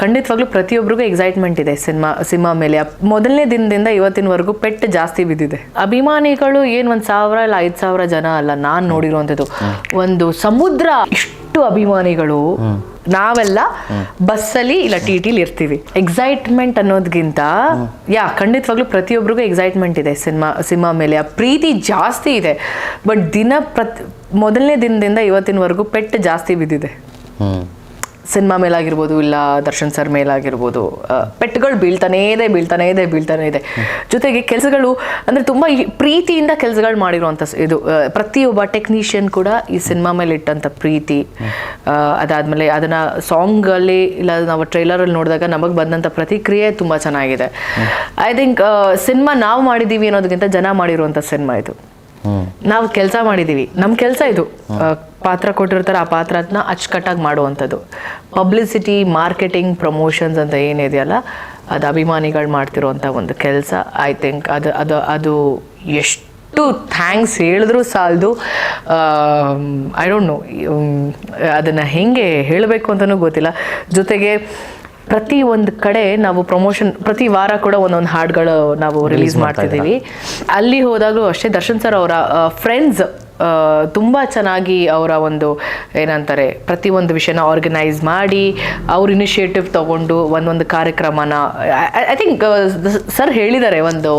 ಖಂಡಿತವಾಗ್ಲೂ ಪ್ರತಿಯೊಬ್ಬರಿಗೂ ಎಕ್ಸೈಟ್ಮೆಂಟ್ ಇದೆ ಸಿನಿಮಾ ಮೇಲೆ. ಮೊದಲನೇ ದಿನದಿಂದ ಇವತ್ತಿನವರೆಗೂ ಪೆಟ್ಟು ಜಾಸ್ತಿ ಬಿದ್ದಿದೆ. ಅಭಿಮಾನಿಗಳು ಏನು 1,000 ಇಲ್ಲ 5,000 ಜನ ಅಲ್ಲ ನಾನು ನೋಡಿರುವಂಥದ್ದು, ಒಂದು ಸಮುದ್ರ ಇಷ್ಟು ಅಭಿಮಾನಿಗಳು. ನಾವೆಲ್ಲ ಬಸ್ಸಲ್ಲಿ ಇಲ್ಲ ಟಿಟಿಲಿ ಇರ್ತೀವಿ. ಎಕ್ಸೈಟ್ಮೆಂಟ್ ಅನ್ನೋದ್ಗಿಂತ ಖಂಡಿತವಾಗ್ಲೂ ಪ್ರತಿಯೊಬ್ಬರಿಗೂ ಎಕ್ಸೈಟ್ಮೆಂಟ್ ಇದೆ ಸಿನಿಮಾ ಮೇಲೆ. ಆ ಪ್ರೀತಿ ಜಾಸ್ತಿ ಇದೆ. ಬಟ್ ಮೊದಲನೇ ದಿನದಿಂದ ಇವತ್ತಿನವರೆಗೂ ಪೆಟ್ಟು ಜಾಸ್ತಿ ಬಿದ್ದಿದೆ. ಸಿನಿಮಾ ಮೇಲಾಗಿರ್ಬೋದು ಇಲ್ಲ ದರ್ಶನ್ ಸರ್ ಮೇಲಾಗಿರ್ಬೋದು, ಪೆಟ್ಟುಗಳು ಬೀಳ್ತಾನೇ ಇದೆ. ಜೊತೆಗೆ ಕೆಲಸಗಳು ಅಂದರೆ ತುಂಬ ಪ್ರೀತಿಯಿಂದ ಕೆಲಸಗಳು ಮಾಡಿರುವಂಥ ಇದು. ಪ್ರತಿಯೊಬ್ಬ ಟೆಕ್ನಿಷಿಯನ್ ಕೂಡ ಈ ಸಿನಿಮಾ ಮೇಲೆ ಇಟ್ಟಂಥ ಪ್ರೀತಿ, ಅದಾದಮೇಲೆ ಅದನ್ನು ಸಾಂಗಲ್ಲಿ ಇಲ್ಲ ನಾವು ಟ್ರೈಲರಲ್ಲಿ ನೋಡಿದಾಗ ನಮಗೆ ಬಂದಂಥ ಪ್ರತಿಕ್ರಿಯೆ ತುಂಬ ಚೆನ್ನಾಗಿದೆ. ಐ ಥಿಂಕ್ ಸಿನಿಮಾ ನಾವು ಮಾಡಿದ್ದೀವಿ ಅನ್ನೋದಕ್ಕಿಂತ ಜನ ಮಾಡಿರುವಂಥ ಸಿನಿಮಾ ಇದು. ನಾವು ಕೆಲಸ ಮಾಡಿದ್ದೀವಿ, ನಮ್ಮ ಕೆಲಸ ಇದು. ಪಾತ್ರ ಕೊಟ್ಟಿರ್ತಾರೆ, ಆ ಪಾತ್ರನ ಅಚ್ಚುಕಟ್ಟಾಗಿ ಮಾಡುವಂಥದ್ದು. ಪಬ್ಲಿಸಿಟಿ, ಮಾರ್ಕೆಟಿಂಗ್, ಪ್ರಮೋಷನ್ಸ್ ಅಂತ ಏನಿದೆಯಲ್ಲ, ಅದು ಅಭಿಮಾನಿಗಳು ಮಾಡ್ತಿರೋವಂಥ ಒಂದು ಕೆಲಸ. ಐ ಥಿಂಕ್ ಅದು ಎಷ್ಟು ಥ್ಯಾಂಕ್ಸ್ ಹೇಳಿದ್ರೂ ಸಾಲದು. ಐ ಡೋಂಟ್ ನೋ ಅದನ್ನು ಹೆಂಗೆ ಹೇಳಬೇಕು ಅಂತಲೂ ಗೊತ್ತಿಲ್ಲ. ಜೊತೆಗೆ ಪ್ರತಿ ಒಂದು ಕಡೆ ನಾವು ಪ್ರಮೋಷನ್ ಪ್ರತಿ ವಾರ ಕೂಡ ಒಂದೊಂದು ಹಾಡುಗಳು ನಾವು ರಿಲೀಸ್ ಮಾಡ್ತಿದ್ದೀವಿ. ಅಲ್ಲಿ ಹೋದಾಗಲೂ ಅಷ್ಟೇ ದರ್ಶನ್ ಸರ್ ಅವರ ಫ್ರೆಂಡ್ಸ್ ತುಂಬ ಚೆನ್ನಾಗಿ ಅವರ ಒಂದು ಏನಂತಾರೆ ಪ್ರತಿಯೊಂದು ವಿಷಯನ ಆರ್ಗನೈಸ್ ಮಾಡಿ ಅವ್ರ ಇನಿಷಿಯೇಟಿವ್ ತಗೊಂಡು ಒಂದೊಂದು ಕಾರ್ಯಕ್ರಮನ ಐ ಥಿಂಕ್ ಸರ್ ಹೇಳಿದ್ದಾರೆ ಒಂದು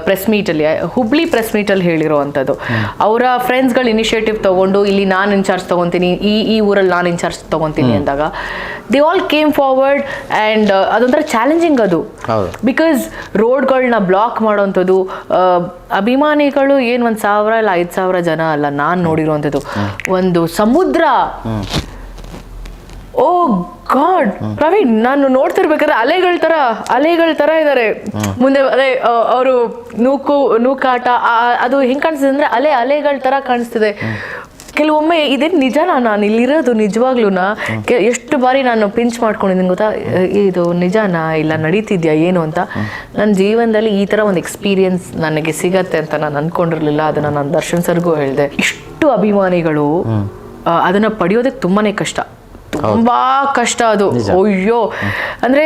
ಪ್ರೆಸ್ ಮೀಟಲ್ಲಿ, ಹುಬ್ಳಿ ಪ್ರೆಸ್ ಮೀಟಲ್ಲಿ ಹೇಳಿರೋ ಅಂಥದ್ದು. ಅವರ ಫ್ರೆಂಡ್ಸ್ಗಳು ಇನಿಷಿಯೇಟಿವ್ ತಗೊಂಡು ಇಲ್ಲಿ ನಾನು ಇನ್ಚಾರ್ಜ್ ತೊಗೊತೀನಿ, ಈ ಊರಲ್ಲಿ ನಾನು ಇನ್ಚಾರ್ಜ್ ತೊಗೊತೀನಿ ಅಂದಾಗ they all came forward. And ಅದೊಂಥರ ಚಾಲೆಂಜಿಂಗ್ ಅದು. ಬಿಕಾಸ್ ರೋಡ್ಗಳನ್ನ ಬ್ಲಾಕ್ ಮಾಡೋವಂಥದ್ದು, ಅಭಿಮಾನಿಗಳು ಏನು 1,000 ಇಲ್ಲ 5,000 ಜನ ಅಲ್ಲ ನಾನು ನೋಡಿರುವಂಥದ್ದು, ಒಂದು ಸಮುದ್ರ. ಓ ಗಾಡ್ ಪ್ರವೀಣ್, ನಾನು ನೋಡ್ತಿರ್ಬೇಕಾದ್ರೆ ಅಲೆಗಳ ತರ ಇದ್ದಾರೆ ಮುಂದೆ. ಅದೇ ಅವರು ನೂಕಾಟ ಅದು ಹೆಂಗ್ ಕಾಣಿಸ್ತಿದೆ ಅಂದ್ರೆ ಅಲೆಗಳ ತರ ಕಾಣಿಸ್ತಿದೆ. ಕೆಲವೊಮ್ಮೆ ಇದೇನು ನಿಜನಾ, ನಾನು ಇಲ್ಲಿರೋದು ನಿಜವಾಗ್ಲೂನಾ? ಎಷ್ಟು ಬಾರಿ ನಾನು ಪಿಂಚ್ ಮಾಡ್ಕೊಂಡಿದ್ದೀನಿ ಗೊತ್ತಾ, ಇದು ನಿಜಾನಾ ಇಲ್ಲ ನಡೀತಿದ್ಯಾ ಏನು ಅಂತ. ನನ್ನ ಜೀವನದಲ್ಲಿ ಈ ಥರ ಒಂದು ಎಕ್ಸ್ಪೀರಿಯನ್ಸ್ ನನಗೆ ಸಿಗತ್ತೆ ಅಂತ ನಾನು ಅಂದ್ಕೊಂಡಿರಲಿಲ್ಲ. ಅದನ್ನು ನಾನು ದರ್ಶನ್ ಸರ್ಗೂ ಹೇಳಿದೆ. ಇಷ್ಟು ಅಭಿಮಾನಿಗಳು ಅದನ್ನು ಪಡೆಯೋದಕ್ಕೆ ತುಂಬಾ ಕಷ್ಟ ಅದು. ಅಯ್ಯೋ ಅಂದ್ರೆ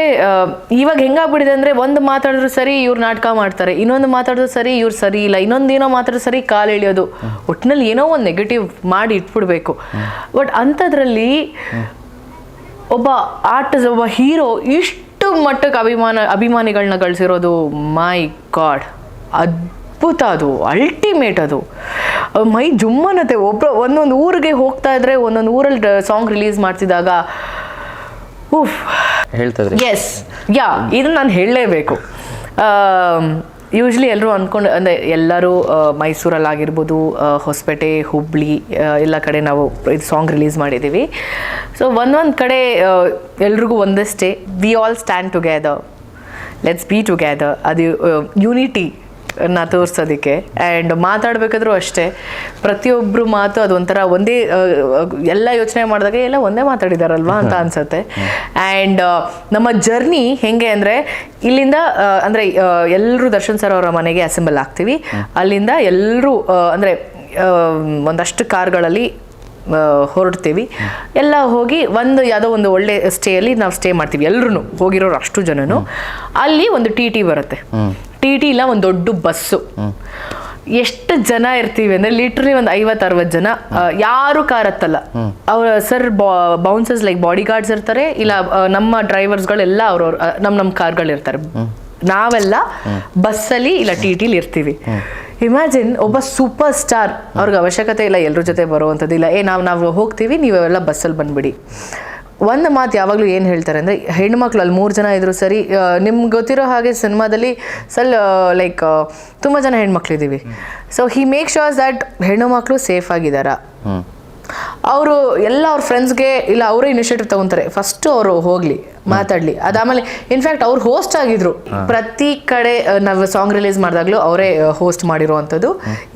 ಇವಾಗ ಹೆಂಗಾಗ್ಬಿಟ್ಟಿದೆ ಅಂದ್ರೆ ಒಂದು ಮಾತಾಡಿದ್ರು ಸರಿ ಇವ್ರು ನಾಟಕ ಮಾಡ್ತಾರೆ, ಇನ್ನೊಂದು ಮಾತಾಡಿದ್ರು ಸರಿ ಇವ್ರು ಸರಿ ಇಲ್ಲ, ಇನ್ನೊಂದೇನೋ ಮಾತಾಡಿದ್ರು ಸರಿ ಕಾಲು ಎಳೆಯೋದು, ಒಟ್ಟಿನಲ್ಲಿ ಏನೋ ಒಂದು ನೆಗೆಟಿವ್ ಮಾಡಿ ಇಟ್ಬಿಡ್ಬೇಕು. ಬಟ್ ಅಂಥದ್ರಲ್ಲಿ ಒಬ್ಬ ಒಬ್ಬ ಹೀರೋ ಇಷ್ಟು ಮಟ್ಟಕ್ಕೆ ಅಭಿಮಾನಿಗಳನ್ನ ಗಳಿಸಿರೋದು, ಮೈ ಗಾಡ್, ಅದ್ಭುತ. ಅದು ಅಲ್ಟಿಮೇಟ್. ಅದು ಮೈ ಜುಮ್ಮನತೆ. ಒಂದೊಂದು ಊರಿಗೆ ಹೋಗ್ತಾ ಇದ್ರೆ ಒಂದೊಂದು ಊರಲ್ಲಿ ಸಾಂಗ್ ರಿಲೀಸ್ ಮಾಡ್ತಿದ್ದಾಗ ಎಸ್ ಇದನ್ನ ನಾನು ಹೇಳಲೇಬೇಕು. ಯೂಶ್ವಲಿ ಎಲ್ಲರೂ ಅಂದ್ಕೊಂಡು ಅಂದರೆ ಎಲ್ಲರೂ ಮೈಸೂರಲ್ಲಾಗಿರ್ಬೋದು, ಹೊಸಪೇಟೆ, ಹುಬ್ಳಿ ಎಲ್ಲ ಕಡೆ ನಾವು ಇದು ಸಾಂಗ್ ರಿಲೀಸ್ ಮಾಡಿದ್ದೀವಿ. ಸೊ ಒಂದೊಂದು ಕಡೆ ಎಲ್ರಿಗೂ ಒಂದೇ stay, we all stand together, let's be together. ಅದು ಯೂನಿಟಿ ನ ತೋರಿಸೋದಕ್ಕೆ. ಆ್ಯಂಡ್ ಮಾತಾಡಬೇಕಾದ್ರೂ ಅಷ್ಟೇ, ಪ್ರತಿಯೊಬ್ಬರು ಮಾತು ಅದೊಂಥರ ಒಂದೇ, ಎಲ್ಲ ಯೋಚನೆ ಮಾಡಿದಾಗ ಎಲ್ಲ ಒಂದೇ ಮಾತಾಡಿದಾರಲ್ವಾ ಅಂತ ಅನ್ಸುತ್ತೆ. ಆ್ಯಂಡ್ ನಮ್ಮ ಜರ್ನಿ ಹೆಂಗೆ ಅಂದರೆ ಇಲ್ಲಿಂದ ಅಂದರೆ ಎಲ್ಲರೂ ದರ್ಶನ್ ಸರ್ ಅವರ ಮನೆಗೆ ಅಸೆಂಬಲ್ ಆಗ್ತೀವಿ. ಅಲ್ಲಿಂದ ಎಲ್ಲರೂ ಅಂದರೆ ಒಂದಷ್ಟು ಕಾರ್ಗಳಲ್ಲಿ ಹೊರಡ್ತೀವಿ. ಎಲ್ಲ ಹೋಗಿ ಯಾವುದೋ ಒಂದು ಒಳ್ಳೆ ಸ್ಟೇಯಲ್ಲಿ ನಾವು ಸ್ಟೇ ಮಾಡ್ತೀವಿ. ಎಲ್ಲರೂ ಹೋಗಿರೋರು ಅಷ್ಟು ಜನನು. ಅಲ್ಲಿ ಒಂದು ಟಿ ಬರುತ್ತೆ. ಟಿ ಇಲ್ಲ ಒಂದು ದೊಡ್ಡ ಬಸ್ಸು. ಎಷ್ಟು ಜನ ಇರ್ತೀವಿ ಅಂದ್ರೆ ಲಿಟ್ರಲಿ ಒಂದು 50-60 ಜನ. ಯಾರು ಕಾರ್ ಹತ್ತಲ್ಲ. ಅವ್ರ sir bouncers like body guards ಇರ್ತಾರೆ, ಇಲ್ಲ ನಮ್ಮ ಡ್ರೈವರ್ಸ್ಗಳೆಲ್ಲ ಅವ್ರವ್ರು ನಮ್ಮ ಕಾರ್ಗಳಿರ್ತಾರೆ. ನಾವೆಲ್ಲ ಬಸ್ಸಲ್ಲಿ ಇಲ್ಲ ಟಿಟಿಲಿ ಇರ್ತೀವಿ. ಇಮ್ಯಾಜಿನ್, ಒಬ್ಬ ಸೂಪರ್ ಸ್ಟಾರ್, ಅವ್ರಿಗೆ ಅವಶ್ಯಕತೆ ಇಲ್ಲ ಎಲ್ಲರ ಜೊತೆ ಬರುವಂಥದ್ದು ಇಲ್ಲ. ನಾವು ಹೋಗ್ತೀವಿ, ನೀವೆಲ್ಲ ಬಸ್ಸಲ್ಲಿ ಬಂದ್ಬಿಡಿ. ಒಂದು ಮಾತು ಯಾವಾಗಲೂ ಏನು ಹೇಳ್ತಾರೆ ಅಂದರೆ, ಹೆಣ್ಮಕ್ಳು ಅಲ್ಲಿ 3 ಜನ ಇದ್ರು ಸರಿ, ನಿಮ್ಗೆ ಗೊತ್ತಿರೋ ಹಾಗೆ ಸಿನಿಮಾದಲ್ಲಿ ಲೈಕ್ ತುಂಬ ಜನ ಹೆಣ್ಮಕ್ಳಿದ್ದೀವಿ. So he make sure that ಹೆಣ್ಣು ಮಕ್ಕಳು ಸೇಫ್ ಆಗಿದ್ದಾರಾ. ಅವರು ಎಲ್ಲ ಅವ್ರ ಫ್ರೆಂಡ್ಸ್ಗೆ ಇಲ್ಲ ಅವರೇ ಇನಿಷಿಯೇಟಿವ್ ತಗೊತಾರೆ. ಫಸ್ಟು ಅವರು ಹೋಗಲಿ, ಮಾತಾಡಲಿ. ಅದಾದಮೇಲೆ ಇನ್ಫ್ಯಾಕ್ಟ್ ಅವ್ರು ಹೋಸ್ಟ್ ಆಗಿದ್ರು. ಪ್ರತಿ ಕಡೆ ನಾವು ಸಾಂಗ್ ರಿಲೀಸ್ ಮಾಡಿದಾಗಲೂ ಅವರೇ ಹೋಸ್ಟ್ ಮಾಡಿರುವಂಥದ್ದು.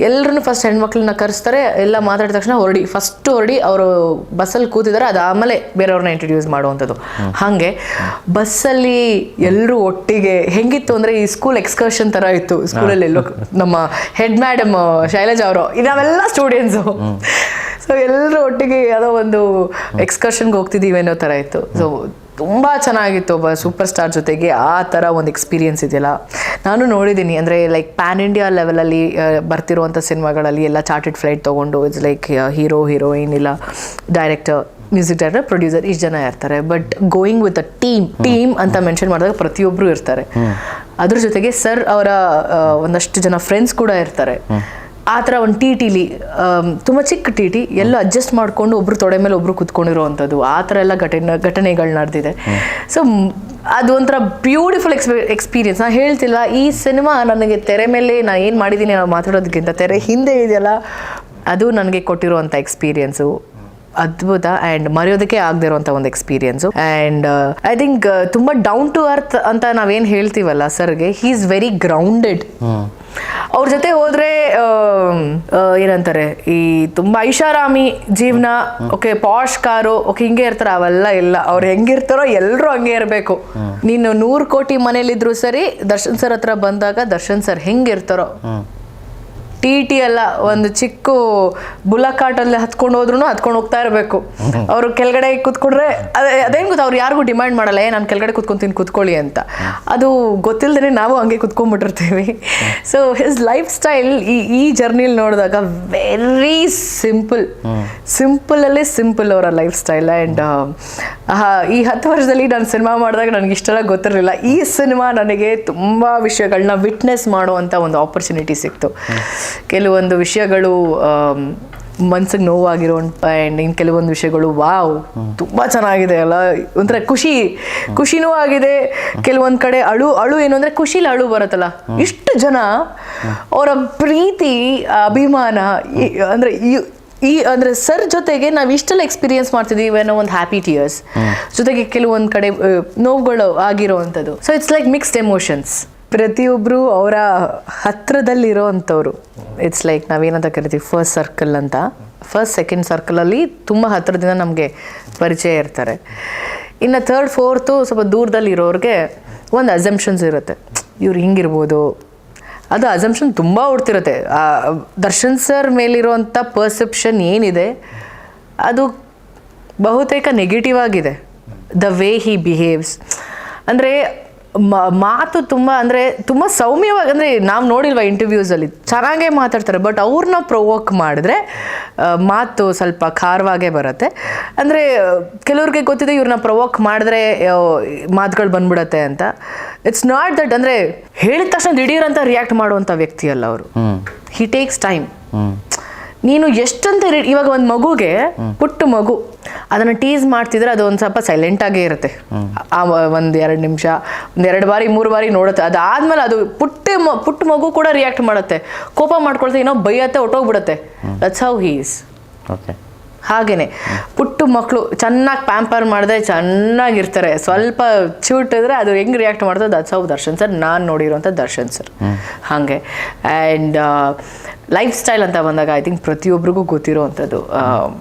ಎಲ್ಲರೂ ಫಸ್ಟ್ ಹೆಣ್ಮಕ್ಳನ್ನ ಕರೆಸ್ತಾರೆ, ಎಲ್ಲ ಮಾತಾಡಿದ ತಕ್ಷಣ ಹೊರಡಿ ಅವರು ಬಸ್ಸಲ್ಲಿ ಕೂತಿದ್ದಾರೆ. ಅದಾದಮೇಲೆ ಬೇರೆಯವ್ರನ್ನ ಇಂಟ್ರೊಡ್ಯೂಸ್ ಮಾಡುವಂಥದ್ದು. ಹಾಗೆ ಬಸ್ಸಲ್ಲಿ ಎಲ್ಲರೂ ಒಟ್ಟಿಗೆ ಹೆಂಗಿತ್ತು ಅಂದರೆ ಈ ಸ್ಕೂಲ್ ಎಕ್ಸ್ಕರ್ಷನ್ ಥರ ಇತ್ತು. ಸ್ಕೂಲಲ್ಲಿ ಎಲ್ಲೋ ನಮ್ಮ ಹೆಡ್ ಮೇಡಮ್ ಶೈಲಜಾ ಅವರು, ನಾವೆಲ್ಲ ಸ್ಟೂಡೆಂಟ್ಸು. ಸೊ ಎಲ್ಲರೂ ಒಟ್ಟಿಗೆ ಯಾವುದೋ ಒಂದು ಎಕ್ಸ್ಕರ್ಷನ್ಗೆ ಹೋಗ್ತಿದ್ದೀವಿ ಅನ್ನೋ ಥರ ಇತ್ತು. ಸೊ ತುಂಬ ಚೆನ್ನಾಗಿತ್ತು ಒಬ್ಬ ಸೂಪರ್ ಸ್ಟಾರ್ ಜೊತೆಗೆ ಆ ಥರ ಒಂದು ಎಕ್ಸ್ಪೀರಿಯನ್ಸ್ ಇದೆಯಲ್ಲ ನಾನು ನೋಡಿದ್ದೀನಿ. ಅಂದರೆ ಲೈಕ್ ಪ್ಯಾನ್ ಇಂಡಿಯಾ ಲೆವೆಲಲ್ಲಿ ಬರ್ತಿರುವಂಥ ಸಿನಿಮಾಗಳಲ್ಲಿ ಎಲ್ಲ ಚಾರ್ಟೆಡ್ ಫ್ಲೈಟ್ ತೊಗೊಂಡು ಇಟ್ಸ್ ಲೈಕ್ ಹೀರೋ ಹೀರೋಯಿನ್ ಇಲ್ಲ ಡೈರೆಕ್ಟರ್ ಮ್ಯೂಸಿಕ್ ಡೈರೆಕ್ಟರ್ ಪ್ರೊಡ್ಯೂಸರ್ ಇಷ್ಟು ಜನ ಇರ್ತಾರೆ. But going with a team ಅಂತ ಮೆನ್ಷನ್ ಮಾಡಿದಾಗ ಪ್ರತಿಯೊಬ್ಬರು ಇರ್ತಾರೆ. ಅದ್ರ ಜೊತೆಗೆ ಸರ್ ಅವರ ಒಂದಷ್ಟು ಜನ ಫ್ರೆಂಡ್ಸ್ ಕೂಡ ಇರ್ತಾರೆ. ಆ ಥರ ಒಂದು ಟಿಲಿ ತುಂಬ ಚಿಕ್ಕ ಟಿ ಎಲ್ಲ ಅಡ್ಜಸ್ಟ್ ಮಾಡಿಕೊಂಡು ಒಬ್ರು ತೊಡೆ ಮೇಲೆ ಒಬ್ರು ಕುತ್ಕೊಂಡಿರೋವಂಥದ್ದು ಆ ಥರ ಎಲ್ಲ ಘಟನೆಗಳು ನಡೆದಿದೆ. ಸೊ ಅದು ಒಂಥರ ಬ್ಯೂಟಿಫುಲ್ ಎಕ್ಸ್ಪೀರಿಯನ್ಸ್. ನಾನು ಹೇಳ್ತಿಲ್ಲ, ಈ ಸಿನಿಮಾ ನನಗೆ ತೆರೆ ಮೇಲೆ ನಾನು ಏನು ಮಾಡಿದ್ದೀನಿ ನಾವು ಮಾತಾಡೋದಕ್ಕಿಂತ ತೆರೆ ಹಿಂದೆ ಇದೆಯಲ್ಲ ಅದು ನನಗೆ ಕೊಟ್ಟಿರುವಂಥ ಎಕ್ಸ್ಪೀರಿಯನ್ಸು ಅದ್ಭುತ ಆ್ಯಂಡ್ ಮರೆಯೋದಕ್ಕೆ ಆಗದೆ ಇರೋಂಥ ಒಂದು ಎಕ್ಸ್ಪೀರಿಯನ್ಸು. ಆ್ಯಂಡ್ ಐ ಥಿಂಕ್ ತುಂಬ ಡೌನ್ ಟು ಅರ್ತ್ ಅಂತ ನಾವೇನು ಹೇಳ್ತೀವಲ್ಲ ಸರ್ಗೆ, ಹೀ ಈಸ್ ವೆರಿ ಗ್ರೌಂಡೆಡ್. ಅವ್ರ ಜೊತೆ ಹೋದ್ರೆ ಏನಂತಾರೆ ಈ ತುಂಬ ಐಷಾರಾಮಿ ಜೀವನ, ಓಕೆ ಪಾಶ್ ಕಾರು, ಓಕೆ ಹಿಂಗೆ ಇರ್ತಾರೆ, ಅವೆಲ್ಲ ಇಲ್ಲ. ಅವ್ರು ಹೆಂಗಿರ್ತಾರೋ ಎಲ್ಲರೂ ಹಂಗೆ ಇರಬೇಕು. ನೀನು 100 ಕೋಟಿ ಮನೇಲಿದ್ರು ಸರಿ, ದರ್ಶನ್ ಸರ್ ಹತ್ರ ಬಂದಾಗ ದರ್ಶನ್ ಸರ್ ಹೆಂಗಿರ್ತಾರೋ ಟಿ ಅಲ್ಲ, ಒಂದು ಚಿಕ್ಕ ಬುಲಕಾಟಲ್ಲಿ ಹತ್ಕೊಂಡು ಹೋದ್ರು ಹತ್ಕೊಂಡು ಹೋಗ್ತಾ ಇರಬೇಕು. ಅವರು ಕೆಳಗಡೆ ಕೂತ್ಕೊಂಡ್ರೆ ಅದೇನು ಗೊತ್ತಾ, ಅವ್ರು ಯಾರಿಗೂ ಡಿಮ್ಯಾಂಡ್ ಮಾಡಲ್ಲ ನಾನು ಕೆಳಗಡೆ ಕೂತ್ಕೊಂತೀನಿ ಕೂತ್ಕೊಳ್ಳಿ ಅಂತ. ಅದು ಗೊತ್ತಿಲ್ಲದೇ ನಾವು ಹಂಗೆ ಕೂತ್ಕೊಂಡ್ಬಿಟ್ಟಿರ್ತೀವಿ. ಸೊ ಹಿಸ್ ಲೈಫ್ ಸ್ಟೈಲ್ ಈ ಜರ್ನಿಲಿ ನೋಡಿದಾಗ ವೆರಿ ಸಿಂಪಲಲ್ಲಿ ಸಿಂಪಲ್ ಅವರ ಲೈಫ್ ಸ್ಟೈಲ್. ಆ್ಯಂಡ್ ಈ 10 ವರ್ಷದಲ್ಲಿ ನಾನು ಸಿನಿಮಾ ಮಾಡಿದಾಗ ನನಗೆ ಇಷ್ಟೆಲ್ಲ ಗೊತ್ತಿರಲಿಲ್ಲ. ಈ ಸಿನಿಮಾ ನನಗೆ ತುಂಬ ವಿಷಯಗಳನ್ನ ವಿಟ್ನೆಸ್ ಮಾಡುವಂಥ ಒಂದು ಆಪರ್ಚುನಿಟಿ ಸಿಕ್ತು. ಕೆಲವೊಂದು ವಿಷಯಗಳು ಮನ್ಸಿಗೆ ನೋವಾಗಿರೋ ಆ್ಯಂಡ್ ಇನ್ನು ಕೆಲವೊಂದು ವಿಷಯಗಳು ವಾವ್ ತುಂಬ ಚೆನ್ನಾಗಿದೆ ಅಲ್ಲ, ಒಂಥರ ಖುಷಿನೂ ಆಗಿದೆ. ಕೆಲವೊಂದು ಕಡೆ ಅಳು ಏನು ಅಂದರೆ ಖುಷಿಲಿ ಅಳು ಬರುತ್ತಲ್ಲ. ಇಷ್ಟು ಜನ ಅವರ ಪ್ರೀತಿ ಅಭಿಮಾನ ಅಂದರೆ ಸರ್ ಜೊತೆಗೆ ನಾವು ಇಷ್ಟೆಲ್ಲ ಎಕ್ಸ್ಪೀರಿಯನ್ಸ್ ಮಾಡ್ತಿದ್ದೀವಿ ಅನ್ನೋ ಒಂದು ಹ್ಯಾಪಿ ಟಿಯರ್ಸ್ ಜೊತೆಗೆ ಕೆಲವೊಂದು ಕಡೆ ನೋವುಗಳು ಆಗಿರೋವಂಥದ್ದು. So it's like mixed emotions. ಪ್ರತಿಯೊಬ್ಬರು ಅವರ ಹತ್ರದಲ್ಲಿರೋ ಅಂಥವ್ರು, ಇಟ್ಸ್ ಲೈಕ್ ನಾವೇನಂತ ಕರಿತೀವಿ ಫಸ್ಟ್ ಸರ್ಕಲ್ ಅಂತ. ಫಸ್ಟ್ ಸೆಕೆಂಡ್ ಸರ್ಕಲಲ್ಲಿ ತುಂಬ ಹತ್ತಿರದಿಂದ ನಮಗೆ ಪರಿಚಯ ಇರ್ತಾರೆ. ಇನ್ನು ಥರ್ಡ್ ಫೋರ್ತು ಸ್ವಲ್ಪ ದೂರದಲ್ಲಿ ಇರೋರಿಗೆ ಒಂದು ಅಸಂಪ್ಷನ್ಸ್ ಇರುತ್ತೆ, ಇವ್ರು ಹಿಂಗಿರ್ಬೋದು. ಅದು ಅಸಂಪ್ಷನ್ ತುಂಬ ಹುಡ್ತಿರುತ್ತೆ. ದರ್ಶನ್ ಸರ್ ಮೇಲಿರುವಂಥ ಪರ್ಸೆಪ್ಷನ್ ಏನಿದೆ ಅದು ಬಹುತೇಕ ನೆಗೆಟಿವ್ ಆಗಿದೆ. ದ ವೇ ಹಿ ಬಿಹೇವ್ಸ್ ಅಂದರೆ ಮಾತು ತುಂಬ ಸೌಮ್ಯವಾಗಿ, ಅಂದರೆ ನಾವು ನೋಡಿಲ್ವ ಇಂಟರ್ವ್ಯೂಸಲ್ಲಿ ಚೆನ್ನಾಗೇ ಮಾತಾಡ್ತಾರೆ. ಬಟ್ ಅವ್ರನ್ನ ಪ್ರೊವೋಕ್ ಮಾಡಿದ್ರೆ ಮಾತು ಸ್ವಲ್ಪ ಖಾರವಾಗೇ ಬರುತ್ತೆ. ಅಂದರೆ ಕೆಲವ್ರಿಗೆ ಗೊತ್ತಿದೆ ಇವ್ರನ್ನ ಪ್ರೊವೋಕ್ ಮಾಡಿದ್ರೆ ಮಾತುಗಳು ಬಂದ್ಬಿಡತ್ತೆ ಅಂತ. ಇಟ್ಸ್ ನಾಟ್ ದಟ್, ಅಂದರೆ ಹೇಳಿದ ತಕ್ಷಣ ದಿಢೀರಂತ ರಿಯಾಕ್ಟ್ ಮಾಡುವಂಥ ವ್ಯಕ್ತಿ ಅಲ್ಲ ಅವರು. He takes time. ನೀನು ಎಷ್ಟಂತ ಇವಾಗ ಒಂದು ಮಗುಗೆ ಪುಟ್ಟ ಮಗು ಅದನ್ನು ಟೀಸ್ ಮಾಡ್ತಿದ್ರೆ ಅದು ಒಂದು ಸ್ವಲ್ಪ ಸೈಲೆಂಟಾಗೇ ಇರುತ್ತೆ. ಒಂದು 2 ನಿಮಿಷ 2 ಬಾರಿ 3 ಬಾರಿ ನೋಡುತ್ತೆ. ಅದಾದ್ಮೇಲೆ ಅದು ಪುಟ್ಟ ಮಗು ಕೂಡ ರಿಯಾಕ್ಟ್ ಮಾಡುತ್ತೆ, ಕೋಪ ಮಾಡ್ಕೊಳ್ತೆ, ಏನೋ ಬೈಯತ್ತೆ, ಹೊಟ್ಟೋಗ್ಬಿಡುತ್ತೆ. That's how he is. ಹಾಗೇನೆ ಪುಟ್ಟ ಮಕ್ಕಳು ಚೆನ್ನಾಗಿ ಪ್ಯಾಂಪರ್ ಮಾಡಿದ್ರೆ ಚೆನ್ನಾಗಿರ್ತಾರೆ. ಸ್ವಲ್ಪ ಚೂಟಿದ್ರೆ ಅದು ಹೆಂಗೆ ರಿಯಾಕ್ಟ್ ಮಾಡ್ತದೆ, ದಟ್ಸ್ ಹೌ ದರ್ಶನ್ ಸರ್. ನಾನು ನೋಡಿರೋಂಥ ದರ್ಶನ್ ಸರ್ ಹಾಗೆ. ಆ್ಯಂಡ್ ಲೈಫ್ ಸ್ಟೈಲ್ ಅಂತ ಬಂದಾಗ ಐ ಥಿಂಕ್ ಪ್ರತಿಯೊಬ್ಬರಿಗೂ ಗೊತ್ತಿರೋವಂಥದ್ದು,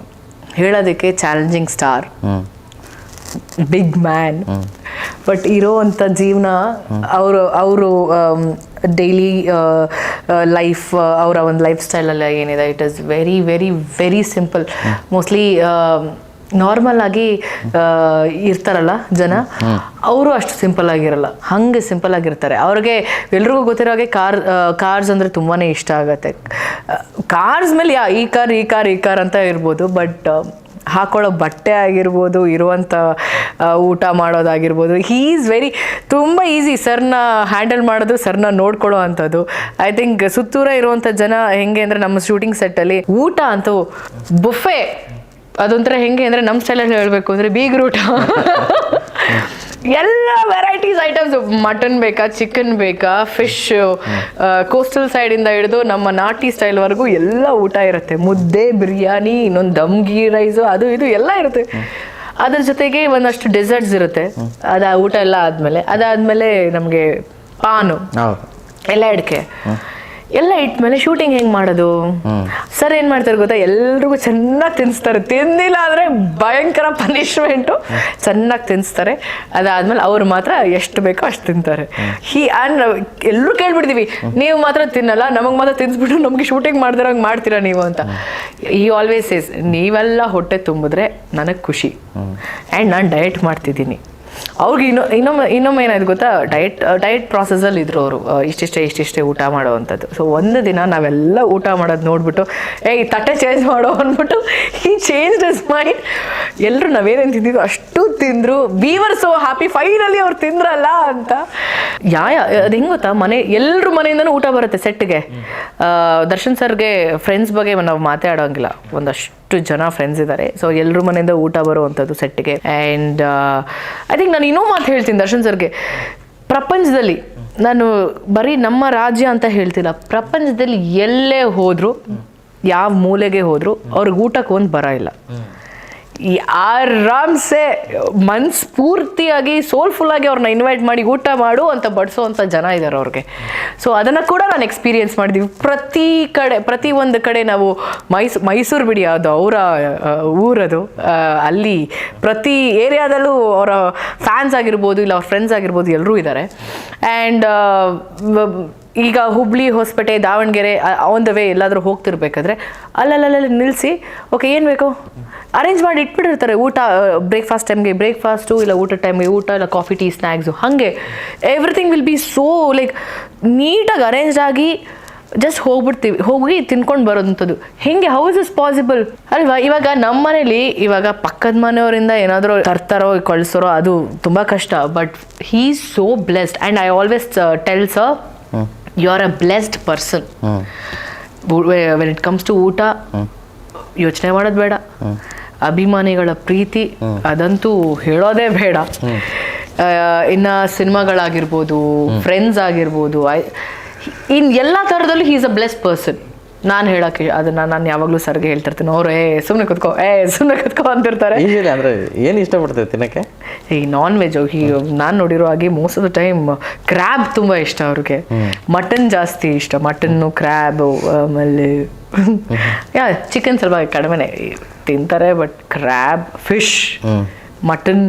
ಹೇಳೋದಕ್ಕೆ challenging star, big man. But ಇರೋವಂಥ ಜೀವನ ಅವರು ಡೈಲಿ ಲೈಫ್, ಅವರ ಒಂದು ಲೈಫ್ ಸ್ಟೈಲೆಲ್ಲ ಏನಿದೆ it is very very very simple. Mostly normal ಆಗಿ ಇರ್ತಾರಲ್ಲ ಜನ, ಅವರು ಅಷ್ಟು ಸಿಂಪಲ್ ಆಗಿರಲ್ಲ, ಹಂಗೆ ಸಿಂಪಲ್ ಆಗಿರ್ತಾರೆ. ಅವ್ರಿಗೆ ಎಲ್ರಿಗೂ ಗೊತ್ತಿರೋ ಹಾಗೆ ಕಾರ್ಸ್ ಅಂದರೆ ತುಂಬಾ ಇಷ್ಟ ಆಗತ್ತೆ. ಕಾರ್ಸ್ ಮೇಲೆ ಈ ಕಾರ್ ಅಂತ ಇರ್ಬೋದು, ಬಟ್ ಹಾಕೊಳ್ಳೋ ಬಟ್ಟೆ ಆಗಿರ್ಬೋದು, ಇರುವಂಥ ಊಟ ಮಾಡೋದಾಗಿರ್ಬೋದು, ಹೀ ಈಸ್ ತುಂಬ ಈಸಿ ಸರ್ನ ಹ್ಯಾಂಡಲ್ ಮಾಡೋದು, ಸರ್ನ ನೋಡ್ಕೊಳ್ಳೋ ಅಂಥದ್ದು. ಐ ಥಿಂಕ್ ಸುತ್ತೂರ ಇರುವಂಥ ಜನ ಹೆಂಗೆ ಅಂದರೆ ನಮ್ಮ ಶೂಟಿಂಗ್ ಸೆಟ್ಟಲ್ಲಿ ಊಟ ಅಂತೂ ಬುಫೆ, ಅದೊಂಥರ ಹೆಂಗೆ ಅಂದರೆ ನಮ್ಮ ಸ್ಟೈಲಲ್ಲಿ ಹೇಳಬೇಕು ಅಂದರೆ ಬೀಗ್ರೂಟ. ಎಲ್ಲ ವೆರೈಟೀಸ್ ಐಟಮ್ಸ್, ಮಟನ್ ಬೇಕಾ, ಚಿಕನ್ ಬೇಕಾ, ಫಿಶ್, ಕೋಸ್ಟಲ್ ಸೈಡಿಂದ ಹಿಡಿದು ನಮ್ಮ ನಾಟಿ ಸ್ಟೈಲ್ವರೆಗೂ ಎಲ್ಲ ಊಟ ಇರುತ್ತೆ. ಮುದ್ದೆ, ಬಿರಿಯಾನಿ, ಇನ್ನೊಂದು ದಮ್ ಗೀ ರೈಸು, ಅದು ಇದು ಎಲ್ಲ ಇರುತ್ತೆ. ಅದ್ರ ಜೊತೆಗೆ ಒಂದಷ್ಟು ಡೆಸರ್ಟ್ಸ್ ಇರುತ್ತೆ. ಊಟ ಎಲ್ಲ ಅದಾದಮೇಲೆ ನಮಗೆ ಪಾನು, ಎಲ್ಲ ಅಡಿಕೆ ಎಲ್ಲ ಇಟ್ಮೇಲೆ ಶೂಟಿಂಗ್ ಹೆಂಗೆ ಮಾಡೋದು. ಸರ್ ಏನು ಮಾಡ್ತಾರೆ ಗೊತ್ತಾ, ಎಲ್ರಿಗೂ ಚೆನ್ನಾಗಿ ತಿನ್ನಿಸ್ತಾರೆ. ತಿಂದಿಲ್ಲ ಅಂದರೆ ಭಯಂಕರ ಪನಿಷ್ಮೆಂಟು. ಚೆನ್ನಾಗಿ ತಿನ್ನಿಸ್ತಾರೆ. ಅದಾದ್ಮೇಲೆ ಅವ್ರು ಮಾತ್ರ ಎಷ್ಟು ಬೇಕೋ ಅಷ್ಟು ತಿಂತಾರೆ. ಎಲ್ಲರೂ ಕೇಳ್ಬಿಡ್ತೀವಿ, ನೀವು ಮಾತ್ರ ತಿನ್ನಲ್ಲ, ನಮಗೆ ಮಾತ್ರ ತಿನ್ನಿಸ್ಬಿಟ್ಟು ನಮಗೆ ಶೂಟಿಂಗ್ ಮಾಡ್ದಿರಂಗೆ ಮಾಡ್ತೀರಾ ನೀವು ಅಂತ. ಈ ಆಲ್ವೇಸ್ ಸೇಸ್, ನೀವೆಲ್ಲ ಹೊಟ್ಟೆ ತುಂಬಿದ್ರೆ ನನಗೆ ಖುಷಿ. ಆ್ಯಂಡ್ ನಾನು ಡಯಟ್ ಮಾಡ್ತಿದ್ದೀನಿ. ಅವ್ರಿಗೆ ಇನ್ನೊಮ್ಮೆ ಏನಾಯ್ತು ಗೊತ್ತಾ, ಡಯಟ್ ಪ್ರಾಸೆಸಲ್ಲಿ ಇದ್ರು ಅವರು, ಇಷ್ಟಿಷ್ಟೇ ಊಟ ಮಾಡೋವಂಥದ್ದು. ಸೊ ಒಂದು ದಿನ ನಾವೆಲ್ಲ ಊಟ ಮಾಡೋದು ನೋಡ್ಬಿಟ್ಟು ತಟ್ಟೆ ಚೇಂಜ್ ಮಾಡೋ ಅಂದ್ಬಿಟ್ಟು ಈ ಚೇಂಜ್ ಇಸ್ ಮೈಂಡ್. ಎಲ್ಲರೂ ನಾವೇನೇನು ತಿಂದಿದ್ದು ಅಷ್ಟು ತಿಂದರು. We were so happy, finally ಅವ್ರು ತಿಂದ್ರಲ್ಲ ಅಂತ. ಅದು ಹೆಂಗೆ ಗೊತ್ತಾ, ಎಲ್ಲರ ಮನೆಯಿಂದನೂ ಊಟ ಬರುತ್ತೆ ಸೆಟ್ಗೆ. ದರ್ಶನ್ ಸರ್ಗೆ ಫ್ರೆಂಡ್ಸ್ ಬಗ್ಗೆ ನಾವು ಮಾತಾಡೋಂಗಿಲ್ಲ, ಒಂದಷ್ಟು ಜನ ಫ್ರೆಂಡ್ಸ್ ಇದ್ದಾರೆ. ಸೊ ಎಲ್ಲರ ಮನೆಯಿಂದ ಊಟ ಬರುವಂಥದ್ದು ಸೆಟ್ಗೆ. ಆ್ಯಂಡ್ ಐ ಥಿಂಕ್ ನಾನು ಇನ್ನೂ ಮಾತು ಹೇಳ್ತೀನಿ ದರ್ಶನ್ ಸರ್ಗೆ, ಪ್ರಪಂಚದಲ್ಲಿ ನಾನು ಬರೀ ನಮ್ಮ ರಾಜ್ಯ ಅಂತ ಹೇಳ್ತಿಲ್ಲ, ಪ್ರಪಂಚದಲ್ಲಿ ಎಲ್ಲೇ ಹೋದ್ರು, ಯಾವ ಮೂಲೆಗೆ ಹೋದ್ರು ಅವ್ರಿಗೆ ಊಟಕ್ಕೆ ಒಂದು ಬರ ಇಲ್ಲ. ಆರಾಮ್ಸೆ ಮನಸ್ಫೂರ್ತಿಯಾಗಿ ಸೋಲ್ಫುಲ್ಲಾಗಿ ಅವ್ರನ್ನ ಇನ್ವೈಟ್ ಮಾಡಿ ಊಟ ಮಾಡು ಅಂತ ಬಡಿಸೋವಂಥ ಜನ ಇದ್ದಾರೆ ಅವ್ರಿಗೆ. ಸೊ ಅದನ್ನು ಕೂಡ ನಾನು ಎಕ್ಸ್ಪೀರಿಯೆನ್ಸ್ ಮಾಡಿದ್ದೀವಿ. ಪ್ರತಿ ಒಂದು ಕಡೆ ನಾವು ಮೈಸೂರು ಬಿಡಿ, ಅದು ಅವರ ಊರದು, ಅಲ್ಲಿ ಪ್ರತಿ ಏರಿಯಾದಲ್ಲೂ ಅವರ ಫ್ಯಾನ್ಸ್ ಆಗಿರ್ಬೋದು, ಇಲ್ಲ ಅವ್ರ ಫ್ರೆಂಡ್ಸ್ ಆಗಿರ್ಬೋದು, ಎಲ್ಲರೂ ಇದ್ದಾರೆ. ಆ್ಯಂಡ್ ಈಗ Hubli, Hospet, Davangere on the way ಎಲ್ಲಾದರೂ ಹೋಗ್ತಿರ್ಬೇಕಾದ್ರೆ ಅಲ್ಲಲ್ಲ ನಿಲ್ಲಿಸಿ, ಓಕೆ ಏನು ಬೇಕು ಅರೇಂಜ್ ಮಾಡಿ ಇಟ್ಬಿಟ್ಟಿರ್ತಾರೆ. ಊಟ ಬ್ರೇಕ್ಫಾಸ್ಟ್ ಟೈಮ್ಗೆ ಬ್ರೇಕ್ಫಾಸ್ಟು, ಇಲ್ಲ ಊಟ ಟೈಮ್ಗೆ ಊಟ, ಇಲ್ಲ ಕಾಫಿ ಟೀ ಸ್ನ್ಯಾಕ್ಸು, ಹಾಗೆ everything will be so like ನೀಟಾಗಿ ಅರೇಂಜ್ ಆಗಿ ಜಸ್ಟ್ ಹೋಗಿ ತಿನ್ಕೊಂಡು ಬರೋದಂಥದ್ದು. ಹೆಂಗೆ, ಹೌ ಇಸ್ ಇಸ್ ಪಾಸಿಬಲ್ ಅಲ್ವಾ? ಇವಾಗ ನಮ್ಮ ಮನೇಲಿ ಇವಾಗ ಪಕ್ಕದ ಮನೆಯವರಿಂದ ಏನಾದರೂ ತರ್ತಾರೋ ಕಳಿಸೋರೋ ಅದು ತುಂಬ ಕಷ್ಟ. But he is so blessed and I always tell sir, you are a blessed person. When it comes to ಊಟ ಯೋಚನೆ ಮಾಡೋದು ಬೇಡ. ಅಭಿಮಾನಿಗಳ ಪ್ರೀತಿ ಅದಂತೂ ಹೇಳೋದೇ ಬೇಡ. ಇನ್ನು ಸಿನಿಮಾಗಳಾಗಿರ್ಬೋದು, ಫ್ರೆಂಡ್ಸ್ ಆಗಿರ್ಬೋದು, ಎಲ್ಲ ಥರದಲ್ಲೂ he is a blessed person. ನಾನು ಹೇಳೋಕ್ಕೆ ಅದನ್ನು ನಾನು ಯಾವಾಗಲೂ ಸರ್ಗೆ ಹೇಳ್ತಿರ್ತೀನಿ. ಅವರು ಸುಮ್ಮನೆ ಕುತ್ಕೋ ಅಂತಿರ್ತಾರೆ. ಅಂದರೆ ಏನು ಇಷ್ಟಪಡ್ತೇವೆ ತಿನ್ನೋಕ್ಕೆ? ಈ ನಾನ್ ವೆಜ್ ನಾನು ನೋಡಿರೋ ಹಾಗೆ most of the time crab ತುಂಬ ಇಷ್ಟ ಅವ್ರಿಗೆ. ಮಟನ್ ಜಾಸ್ತಿ ಇಷ್ಟ, ಮಟನ್ನು, ಕ್ರ್ಯಾಬು, ಆಮೇಲೆ ಚಿಕನ್ ಸ್ವಲ್ಪ ಕಡಿಮೆನೆ ತಿಂತಾರೆ. But crab, fish, mutton